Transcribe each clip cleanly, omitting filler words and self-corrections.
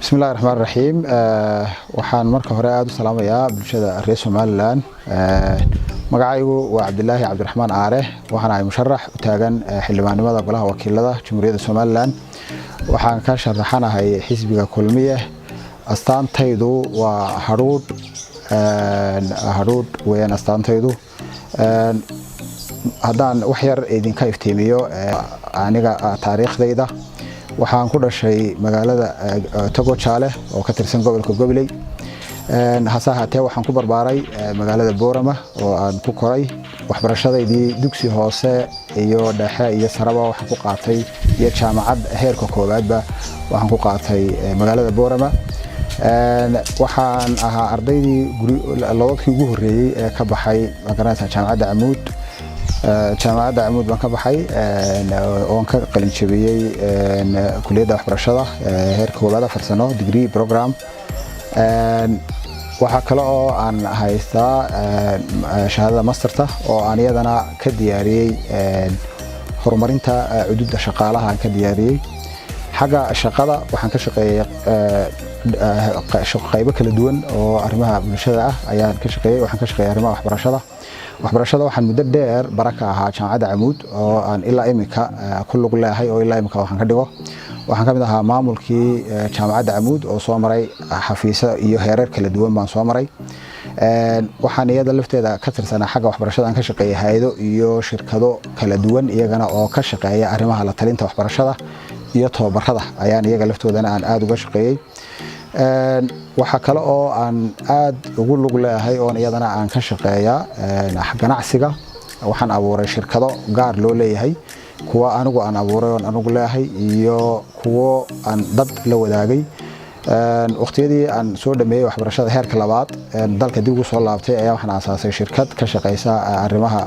بسم الله الرحمن الرحيم waxaan marka hore aad u salaamayaa bulshada reer Somaliland magacaygu waa Cabdilaahi Cabdiraxmaan Aare waxaan ahay musharax u taagan xildhibaanimada golaha wakiilada Jamhuuriyadda Somaliland waxaan ka sharaxanahay xisbiga kulmiye astaantaydu waa haruud weeyaan astaantaydu haddaan wax yar idinka iftiimiyo aniga taariikhdayda waxaan ku dhashay magaalada Togo Chale oo ka tirsan gobolka Goboley hase ahaatee waxaan ku barbaaray magaalada Boorama oo aan ku koray waxbarashadeedii dugsi hoose iyo dhexe iyo saraba waxaan ku qaatay iyo jaamacad heerka koowaadba waxaan ku qaatay magaalada Boorama waxaan ahaa ardaydii labadii ugu horeeyay ee ka baxay magaalada jaamacadda Amuud jaamacadda Amuud baan ka baxay oo ka qalin jabiyay kulliyadda waxbarashada heerka koowaad farsano degree program waxa kale oo aan haystaa shahaadada masterta oo aan iyadana ka diyaariyay horumarinta xuduudda shaqaalaha aan ka diyaariyay xagga shaqada waxaan ka shaqeeyay qaybo kala duwan oo arrimaha bulshada ah ayaan ka shaqeeyay waxaan ka shaqeeyay arrimaha waxbarashada waxaan muddo dheer baraka ahaa jaamacadda Amuud oo aan ilaa imika ku lug leeyahay oo ilaa imika waxaan ka dhigo waxaan ka mid ahaa maamulkii jaamacadda Amuud oo soo maray xafiisyo iyo heerar kala duwan baan soo maray waxaan iyada lafteeda ka tirsanaa xagga waxbarashada aan ka shaqeeyay hay'ado iyo shirkado kala duwan iyagana oo ka shaqeeya arrimaha la talinta waxbarashada iyo tababarada ayaan iyaga laftoodana aan aad uga shaqeeyay waxa kale oo aan aad ugu lug leeyahay oo iyadana aan ka shaqeeyaa ganacsiga waxaan abuuray shirkado gaar loo leeyahay kuwa anigu aan abuuray oo anigu leeyahay iyo kuwa aan dad la wadaagay waqtiyadii aan soo dhameeyay waxbarashada heerka labaad dalka dib ugu soo laabtay ayaa waxaan aasaasay shirkad ka shaqeysa arrimaha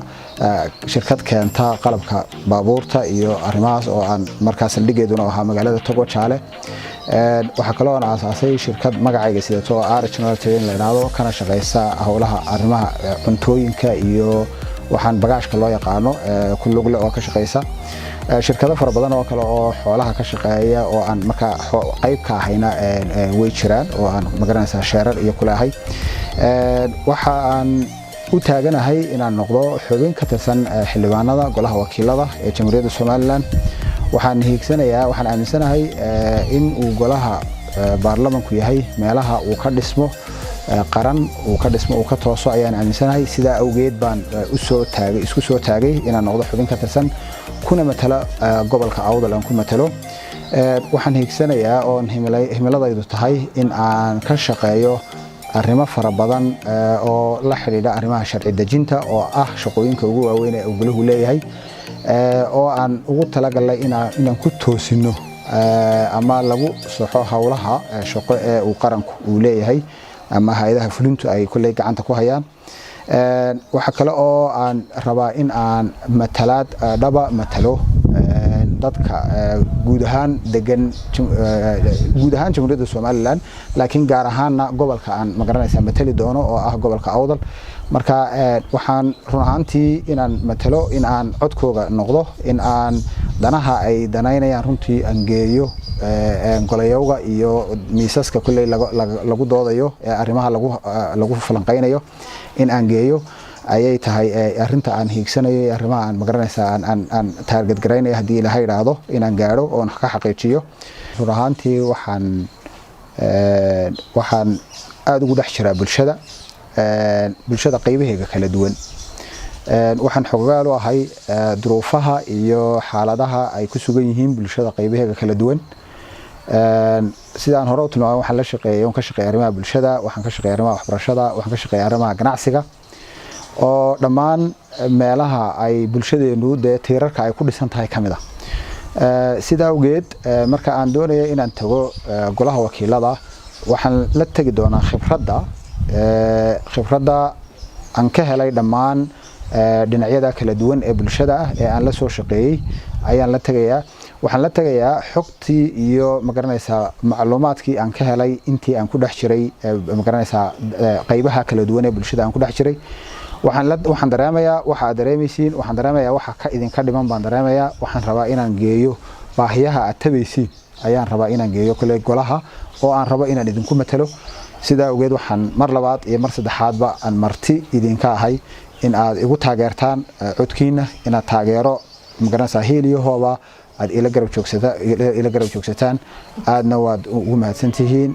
shirkad keenta qalabka baabuurta iyo arrimahaas oo aan markaas dhigeeduna ahaa magaalada Togo Chale waxa kale oo aan aasaasay shirkad magacayga sidato Regional Trading leedaado kana shaqeysa hawlaha arrimaha cuntooyinka iyo waxaan bagaashka loo yaqaano ku lug leh oo ka shaqeysa shirkado fara badan oo kale oo xoolaha ka shaqeeya oo aan marka qayb ka ahayna way jiraan oo aan magaranaysa sheerar iyo kulahay waxa aan u taaganahay inaan noqdo xubin ka tirsan xildhibaanada golaha wakiilada ee Jamhuuriyadda Somaliland waxaan aaminsanahay in uu golaha baarlamaanku yahay meelaha uu ka dhismo qaran uu ka tooso ayaan aaminsanahay sida awgeed baan isku soo taagay inaan noqdo xubin ka tirsan kuna matala gobolka Awdal aan ku matalo waxaan hiigsanayaa oo himiladaydu tahay in aan ka shaqeeyo arrimo fara badan oo la xiriira arrimaha sharci dejinta oo ah shaqooyinka ugu waaweyn ee goluhu leeyahay oo aan ugu talagalay inaan ku toosino ama lagu soxo hawlaha shaqo ee uu qaranku uu leeyahay ama hay'adaha fulintu ay kulay gacanta ku hayaan waxa kale oo aan rabaa in aan matalo dadka guud ahaan Jamhuuriyadda Somaliland laakiin gaar ahaanna gobolka aan magaranaysa matali doono oo ah gobolka Awdal marka waxaan run ahaantii inaan matalo in aan codkooga noqdo in aan danaha ay danaynayaan runtii aan geeyo golayowga iyo miisaska kulay lagu doodayo ee arrimaha lagu falanqeynayo in aan geeyo ayay tahay arinta aan hiigsanayo arrimaha aan magaranaysa aan target gareynayo hadii la yiraahdo inaan gaaro oo ka xaqiijiyo run ahaantii waxaan aad ugu dhex jiraa bulshada qaybaheega kala duwan waxaan xogaal u ahay duruufaha iyo xaaladaha ay ku sugan yihiin bulshada qaybaheega kala duwan sidaan hore u tilmaamay waxaan la shaqeeyay ka shaqeeyay arrimaha bulshada waxaan ka shaqeeyay arrimaha waxbarashada waxaan ka shaqeeyay arrimaha ganacsiga oo dhammaan meelaha ay bulshadeenu tiirarka ay ku dhisan tahay kamida sida awgeed marka aan doonayo inaan tago golaha wakiilada waxaan la tagi doonaa khibradda aan ka helay dhammaan dhinacyada kala duwan ee bulshada ah ee aan la soo shaqeeyay ayaan la tagayaa waxaan la tagayaa xogtii iyo magaranaysa macluumaadkii aan ka helay intii aan ku dhex jiray magaranaysa qaybaha kala duwan ee bulshada aan ku dhex jiray waxaan dareemayaa waxa aad dareemaysiin waxaan dareemayaa waxa ka idinka dhiman baan dareemayaa waxaan rabaa inaan geeyo baahiyaha aad tabaysiin ayaan rabaa inaan geeyo kale golaha oo aan rabo inaan idinku matalo sida ogeed waxaan mar labaad iyo mar saddexaadba aan marti idinka ahay in aad igu taageertaan codkiina inaad taageero magaranaysaa hiiliyahooba aad ila garab joogsataan aadna waad ugu mahadsantihiin